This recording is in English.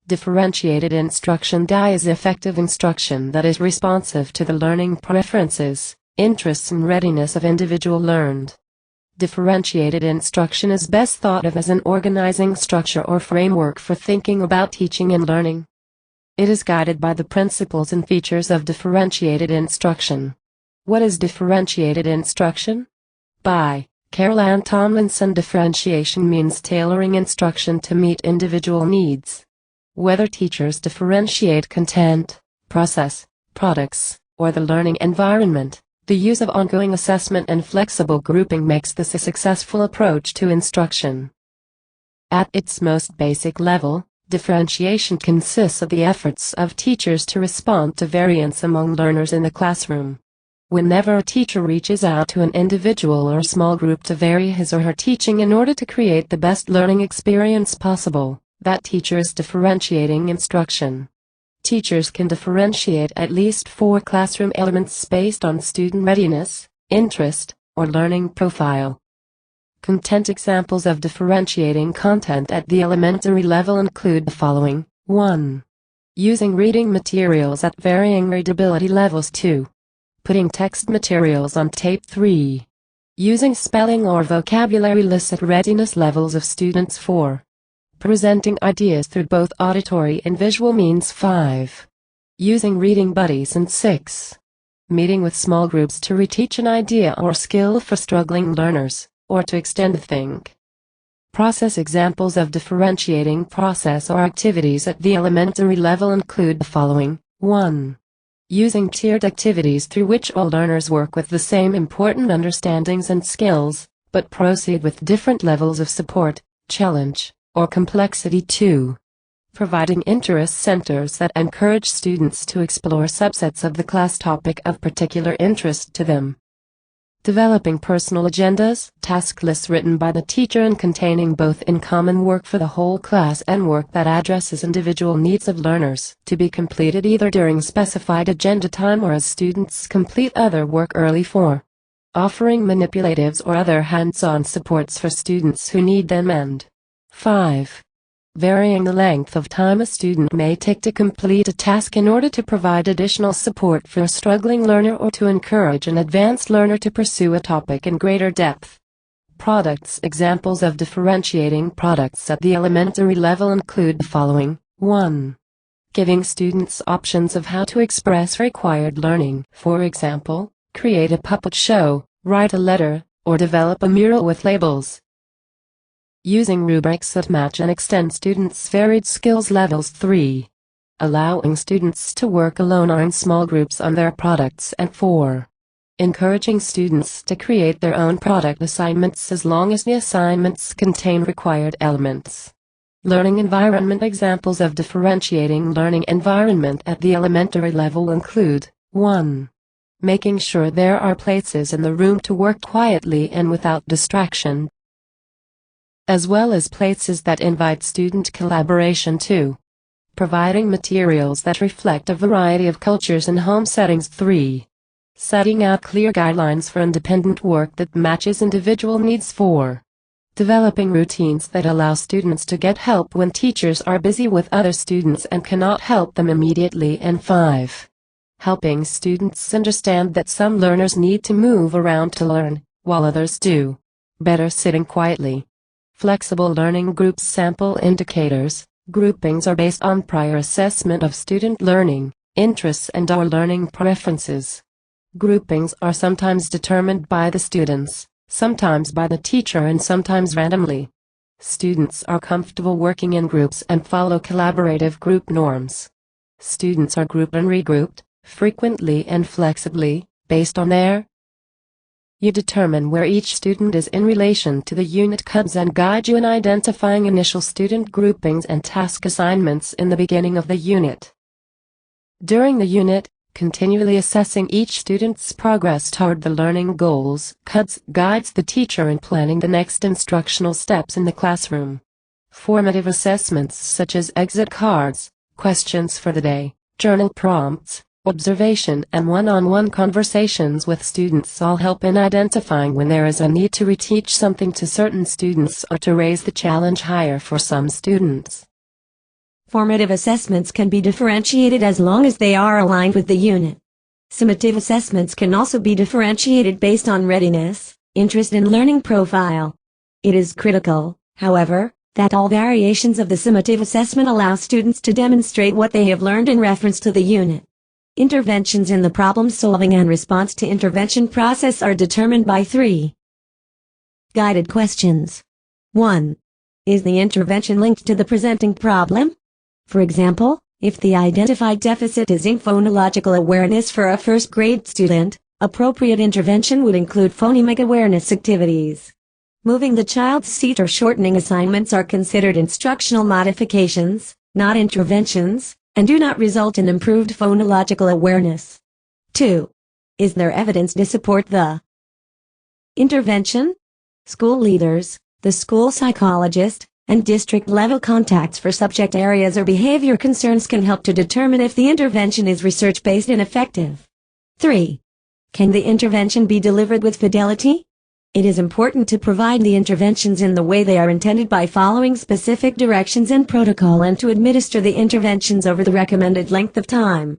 Differentiated instruction is effective instruction that is responsive to the learning preferences, interests and readiness of individual learned. Differentiated instruction is best thought of as an organizing structure or framework for thinking about teaching and learning. It is guided by the principles and features of differentiated instruction. What is differentiated instruction? By Carol Ann Tomlinson. Differentiation means tailoring instruction to meet individual needs. Whether teachers differentiate content, process, products, or the learning environment, the use of ongoing assessment and flexible grouping makes this a successful approach to instruction. At its most basic level, differentiation consists of the efforts of teachers to respond to variance among learners in the classroom. Whenever a teacher reaches out to an individual or small group to vary his or her teaching in order to create the best learning experience possible, that teacher is differentiating instruction. Teachers can differentiate at least 4 classroom elements based on student readiness, interest, or learning profile. Content examples of differentiating content at the elementary level include the following. 1. Using reading materials at varying readability levels. 2. Putting text materials on tape. 3. Using spelling or vocabulary lists at readiness levels of students. 4. Presenting ideas through both auditory and visual means. 5. Using reading buddies. And 6. Meeting with small groups to reteach an idea or skill for struggling learners, or to extend the think process. Examples of differentiating process or activities at the elementary level include the following. 1. Using tiered activities through which all learners work with the same important understandings and skills, but proceed with different levels of support, challenge, or complexity. 2. Providing interest centers that encourage students to explore subsets of the class topic of particular interest to them. Developing personal agendas, task lists written by the teacher and containing both in-common work for the whole class and work that addresses individual needs of learners, to be completed either during specified agenda time or as students complete other work early. 4. Offering manipulatives or other hands-on supports for students who need them. And 5. Varying the length of time a student may take to complete a task in order to provide additional support for a struggling learner or to encourage an advanced learner to pursue a topic in greater depth. Products. Examples of differentiating products at the elementary level include the following. 1. Giving students options of how to express required learning. For example, create a puppet show, write a letter, or develop a mural with labels. Using rubrics that match and extend students' varied skills levels. 3. Allowing students to work alone or in small groups on their products. And 4. Encouraging students to create their own product assignments as long as the assignments contain required elements. Learning environment. Examples of differentiating learning environment at the elementary level include 1. Making sure there are places in the room to work quietly and without distraction, as well as places that invite student collaboration. 2. Providing materials that reflect a variety of cultures and home settings. 3. Setting out clear guidelines for independent work that matches individual needs. 4. Developing routines that allow students to get help when teachers are busy with other students and cannot help them immediately. And 5. Helping students understand that some learners need to move around to learn, while others do better sitting quietly. Flexible learning groups. Sample indicators. Groupings are based on prior assessment of student learning, interests and/or learning preferences. Groupings are sometimes determined by the students, sometimes by the teacher and sometimes randomly. Students are comfortable working in groups and follow collaborative group norms. Students are grouped and regrouped, frequently and flexibly, based on their You determine where each student is in relation to the unit codes and guide you in identifying initial student groupings and task assignments in the beginning of the unit. During the unit, continually assessing each student's progress toward the learning goals codes guides the teacher in planning the next instructional steps in the classroom. Formative assessments such as exit cards, questions for the day, journal prompts, observation and one-on-one conversations with students all help in identifying when there is a need to reteach something to certain students or to raise the challenge higher for some students. Formative assessments can be differentiated as long as they are aligned with the unit. Summative assessments can also be differentiated based on readiness, interest and learning profile. It is critical, however, that all variations of the summative assessment allow students to demonstrate what they have learned in reference to the unit. Interventions in the problem-solving and response to intervention process are determined by 3 guided questions. 1. Is the intervention linked to the presenting problem? For example, if the identified deficit is in phonological awareness for a first-grade student, appropriate intervention would include phonemic awareness activities. Moving the child's seat or shortening assignments are considered instructional modifications, not interventions, and do not result in improved phonological awareness. 2. Is there evidence to support the intervention? School leaders, the school psychologist, and district-level contacts for subject areas or behavior concerns can help to determine if the intervention is research-based and effective. 3. Can the intervention be delivered with fidelity? It is important to provide the interventions in the way they are intended by following specific directions and protocol and to administer the interventions over the recommended length of time.